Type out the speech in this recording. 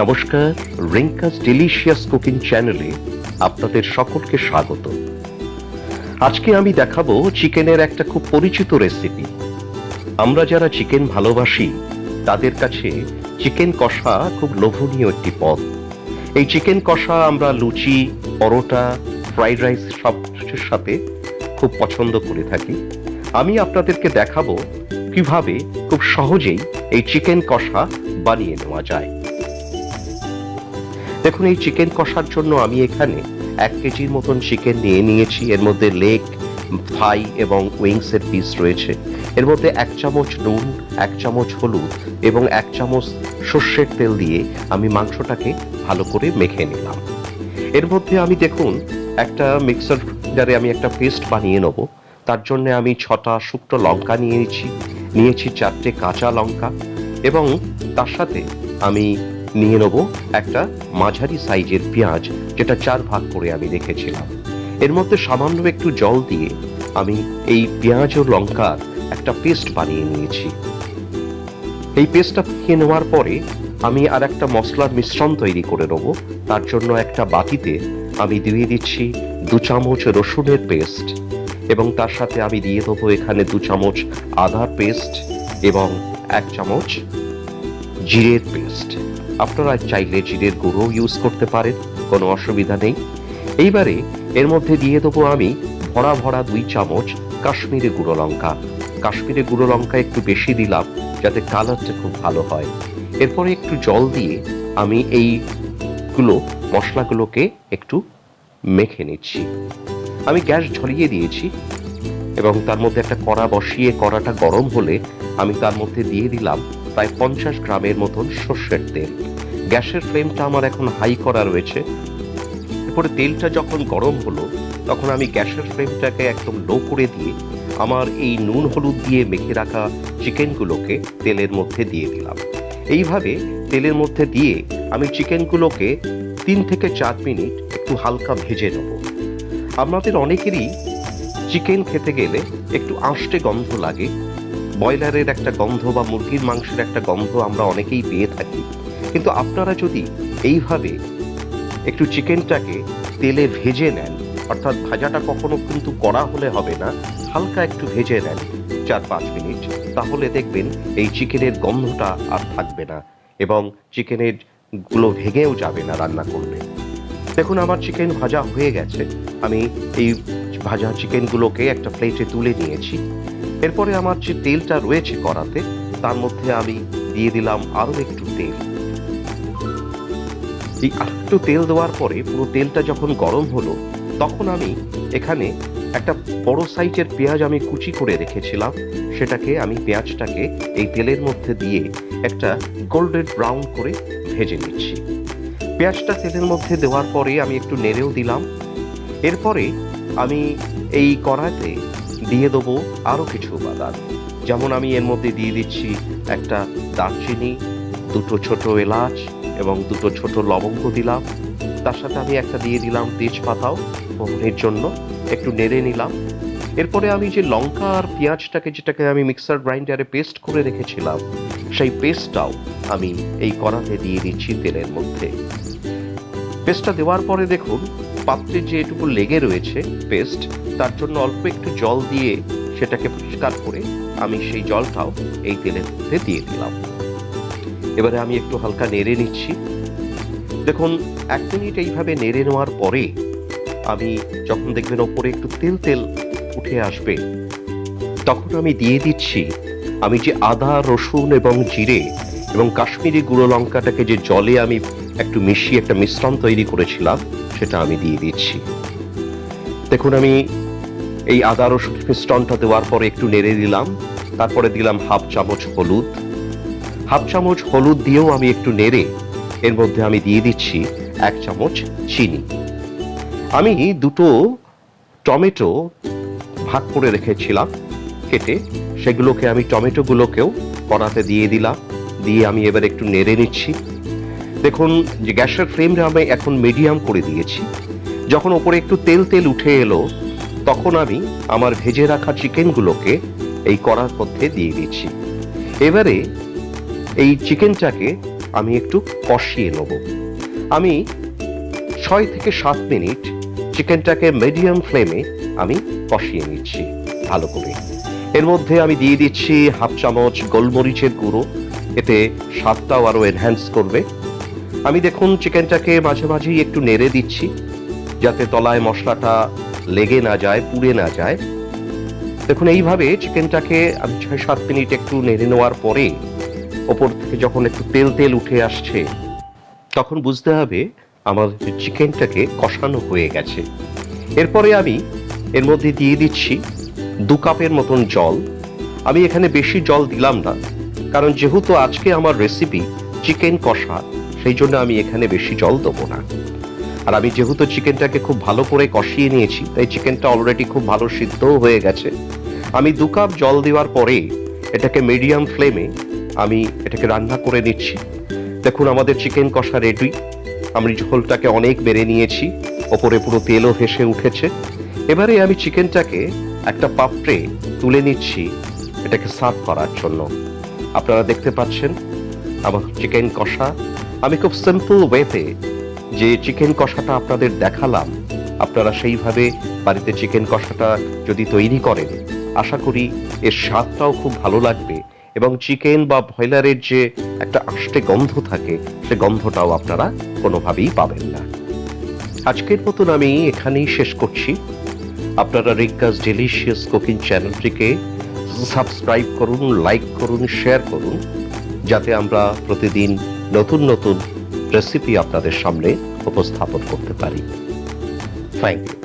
নমস্কার, রিঙ্কাস delicious cooking চ্যানেলে আপনাদের সকলকে স্বাগত। আজকে আমি দেখাবো চিকেনের একটা খুব পরিচিত রেসিপি। আমরা যারা চিকেন ভালোবাসি তাদের কাছে চিকেন কষা খুব লোভনীয় একটি পদ। এই চিকেন কষা আমরা লুচি, পরোটা, ফ্রাইড রাইস সব কিছুর সাথে খুব পছন্দ করে থাকি। আমি আপনাদেরকে দেখাবো কিভাবে খুব সহজেই এই চিকেন কষা বানিয়ে নেওয়া যায়। দেখুন, এই চিকেন কষার জন্য আমি এখানে 1 কেজির মতন চিকেন নিয়েছি। এর মধ্যে লেগ, থাই এবং উইংস এর পিস রয়েছে। এর মধ্যে 1 চামচ নুন, 1 চামচ হলুদ এবং 1 চামচ সর্ষের তেল দিয়ে আমি মাংসটাকে ভালো করে মেখে নিলাম। এর মধ্যে আমি দেখুন একটা মিক্সার জারে আমি একটা পেস্ট বানিয়ে নেব। তার জন্য আমি 6টা শুকনো লঙ্কা নিয়েছি 4টে কাঁচা লঙ্কা এবং তার সাথে আমি নিয়ে নেব একটা মাঝারি সাইজের পেঁয়াজ, যেটা 4 ভাগ করে আমি রেখেছিলাম। এর মধ্যে সামান্য একটু জল দিয়ে আমি এই পেঁয়াজ ও লঙ্কার একটা পেস্ট বানিয়ে নিয়েছি। এই পেস্টটা বানিয়ে নেওয়ার পরে আমি আর একটা মশলার মিশ্রণ তৈরি করে নেব। তার জন্য একটা বাটিতে আমি দিয়ে দিচ্ছি 2 চামচ রসুনের পেস্ট এবং তার সাথে আমি দিয়ে দেবো এখানে 2 চামচ আদার পেস্ট এবং 1 চামচ জিরের পেস্ট। আপনারা চাইলে জিরের গুঁড়ো ইউজ করতে পারেন, কোনো অসুবিধা নেই। এইবারে এর মধ্যে দিয়ে দেবো আমি ভরা 2 চামচ কাশ্মীরি গুঁড়ো লঙ্কা। কাশ্মীরি গুঁড়ো লঙ্কা একটু বেশি দিলাম যাতে কালারটা খুব ভালো হয়। এরপরে একটু জল দিয়ে আমি এইগুলো মশলাগুলোকে একটু মেখে নিচ্ছি। আমি গ্যাস ঝরিয়ে দিয়েছি এবং তার মধ্যে একটা কড়া বসিয়ে কড়াটা গরম হলে আমি তার মধ্যে দিয়ে দিলাম প্রায় 50 গ্রামের মতন সর্ষের তেল। গ্যাসের ফ্লেমটা আমার এখন হাই করা রয়েছে। এরপরে তেলটা যখন গরম হলো তখন আমি গ্যাসের ফ্লেমটাকে একদম লো করে দিয়ে আমার এই নুন হলুদ দিয়ে মেখে রাখা চিকেনগুলোকে তেলের মধ্যে দিয়ে দিলাম। এইভাবে তেলের মধ্যে দিয়ে আমি চিকেনগুলোকে 3 থেকে 4 মিনিট একটু হালকা ভেজে নেব। আমাদের অনেকেরই চিকেন খেতে গেলে একটু আঁশটে গন্ধ লাগে। ব্রয়লারের একটা গন্ধ বা মুরগির মাংসের একটা গন্ধ আমরা অনেকেই পেয়ে থাকি। কিন্তু আপনারা যদি এইভাবে একটু চিকেনটাকে তেলে ভেজে নেন, অর্থাৎ ভাজাটা কখনো কিন্তু কড়া হলে হবে না, হালকা একটু ভেজে নেন 4-5 মিনিট, তাহলে দেখবেন এই চিকেনের গন্ধটা আর থাকবে না এবং চিকেনের গুলো ভেঙেও যাবে না রান্না করলে। দেখুন, আমার চিকেন ভাজা হয়ে গেছে। আমি এই ভাজা চিকেনগুলোকে একটা প্লেটে তুলে নিয়েছি। এরপরে আমার যে তেলটা রয়েছে কড়াতে তার মধ্যে আমি দিয়ে দিলাম আরো একটু তেল। এই একটু তেল দেওয়ার পরে পুরো তেলটা যখন গরম হলো তখন আমি এখানে একটা বড় সাইজের পেঁয়াজ আমি কুচি করে রেখেছিলাম, আমি পেঁয়াজটাকে এই তেলের মধ্যে দিয়ে একটা গোল্ডেন ব্রাউন করে ভেজে নিচ্ছি। পেঁয়াজটা তেলের মধ্যে দেওয়ার পরে আমি একটু নেড়েও দিলাম। এরপরে আমি এই কড়াইতে দিয়ে দেবো আরো কিছু উপাদান, যেমন আমি এর মধ্যে দিয়ে দিচ্ছি একটা দারচিনি, 2টো ছোট এলাচ এবং 2টো ছোট লবঙ্গ দিলাম। তার সাথে আমি একটা দিয়ে দিলাম তেজপাতাও ফোড়নের জন্য, একটু নেড়ে নিলাম। এরপরে আমি যে লঙ্কা আর পেঁয়াজটাকে যেটাকে আমি মিক্সার গ্রাইন্ডারে পেস্ট করে রেখেছিলাম সেই পেস্টটাও আমি এই কড়াতে দিয়ে দিচ্ছি তেলের মধ্যে। পেস্টটা দেওয়ার পরে দেখুন পাত্রে যেটুকু লেগে রয়েছে পেস্ট, তার জন্য অল্প একটু জল দিয়ে সেটাকে পরিষ্কার করে আমি সেই জলটাও এই তেলের মধ্যে দিয়ে দিলাম। এবারে আমি একটু হালকা নেড়ে নিচ্ছি। দেখুন 1 মিনিট এইভাবে নেড়ে নেওয়ার পরে আমি যখন দেখবেন ওপরে একটু তেল উঠে আসবে তখন আমি দিয়ে দিচ্ছি আমি যে আদা, রসুন এবং জিরে এবং কাশ্মীরি গুঁড়ো লঙ্কাটাকে যে জলে আমি একটু মিশিয়ে একটা মিশ্রণ তৈরি করেছিলাম সেটা আমি দিয়ে দিচ্ছি। দেখুন, আমি এই আদা রসুন মিশ্রণটা দেওয়ার পরে একটু নেড়ে দিলাম। তারপরে দিলাম 1/2 চামচ হলুদ। 1/2 চামচ হলুদ দিয়েও আমি একটু নেড়ে এর মধ্যে আমি দিয়ে দিচ্ছি 1 চামচ চিনি। আমি 2টো টমেটো ভাগ করে রেখেছিলাম কেটে, সেগুলোকে আমি টমেটোগুলোকেও কড়াতে দিয়ে দিলাম। দিয়ে আমি এবার একটু নেড়ে নিচ্ছি। দেখুন যে গ্যাসের ফ্লেমটা আমি এখন মিডিয়াম করে দিয়েছি। যখন ওপরে একটু তেল উঠে এলো তখন আমি আমার ভেজে রাখা চিকেনগুলোকে এই কড়ার মধ্যে দিয়ে দিচ্ছি। এবারে এই চিকেনটাকে আমি একটু কষিয়ে নেব। আমি 6 থেকে 7 মিনিট চিকেনটাকে মিডিয়াম ফ্লেমে আমি কষিয়ে নিচ্ছি ভালো করে। এর মধ্যে আমি দিয়ে দিচ্ছি হাফ চামচ গোলমরিচের গুঁড়ো, এতে স্বাদটাও আরো এনহ্যান্স করবে। আমি দেখুন চিকেনটাকে মাঝে মাঝেই একটু নেড়ে দিচ্ছি যাতে তলায় মশলাটা লেগে না যায়, পুড়ে না যায়। দেখুন এইভাবে চিকেনটাকে আমি 6-7 মিনিট একটু নেড়ে নেওয়ার পরে ওপর থেকে যখন একটু তেল তেল উঠে আসছে তখন বুঝতে হবে আমার চিকেনটাকে কষানো হয়ে গেছে। এরপরে আমি এর মধ্যে দিয়ে দিচ্ছি 2 কাপের মতন জল। আমি এখানে বেশি জল দিলাম না, কারণ যেহেতু আজকে আমার রেসিপি চিকেন কষা, সেই জন্য আমি এখানে বেশি জল দেবো না। আর আমি যেহেতু চিকেনটাকে খুব ভালো করে কষিয়ে নিয়েছি, তাই চিকেনটা অলরেডি খুব ভালো সিদ্ধও হয়ে গেছে। আমি 2 কাপ জল দেওয়ার পরে এটাকে মিডিয়াম ফ্লেমে আমি এটাকে রান্না করে নিচ্ছি। দেখুন আমাদের চিকেন কষা রেডি। আমি ঝোলটাকে অনেক বেড়ে নিয়েছি, ওপরে পুরো তেলও ভেসে উঠেছে। এবারে আমি চিকেনটাকে একটা পাত্রে তুলে নিচ্ছি এটাকে সার্ভ করার জন্য। আপনারা দেখতে পাচ্ছেন আমার চিকেন কষা। আমি খুব সিম্পল ওয়েতে যে চিকেন কষাটা আপনাদের দেখালাম, আপনারা সেইভাবে বাড়িতে চিকেন কষাটা যদি তৈরি করেন, আশা করি এর স্বাদটাও খুব ভালো লাগবে এবং চিকেন বা ব্রয়লারের যে একটা আষ্টে গন্ধ থাকে সে গন্ধটাও আপনারা কোনোভাবেই পাবেন না। আজকের মতন আমি এখানেই শেষ করছি। আপনারা রিঙ্কাস ডেলিশিয়াস কুকিং চ্যানেলটিকে সাবস্ক্রাইব করুন, লাইক করুন, শেয়ার করুন, যাতে আমরা প্রতিদিন নতুন নতুন রেসিপি আপনাদের সামনে উপস্থাপন করতে পারি। Thank you.